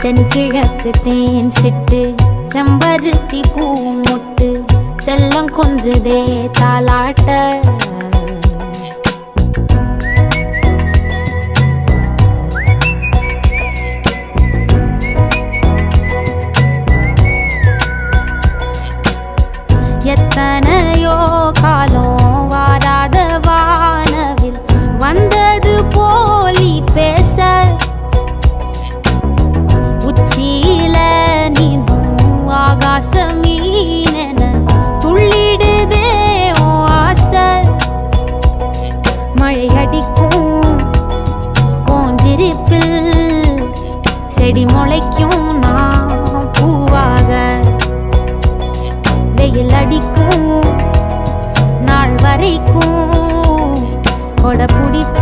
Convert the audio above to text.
தென்கிழக்கு தேன் சிட்டு செம்பருத்தி பூ முட்டு செல்லம் கொஞ்சுதே தாலாட்ட எத்தனையோ காலம் வாராத வானவில் வந்தது போலி பேச உச்சியில நீந்தும் ஆகாச மீனென துள்ளிடுதே ஆசை மழை அடிக்கும் ஓஞ்சிருப்பில் செடி முளைக்கும் நான் பூவாக வெயில் அடிக்கும் நாள் வரைக்கும் கொடை பிடிப்ப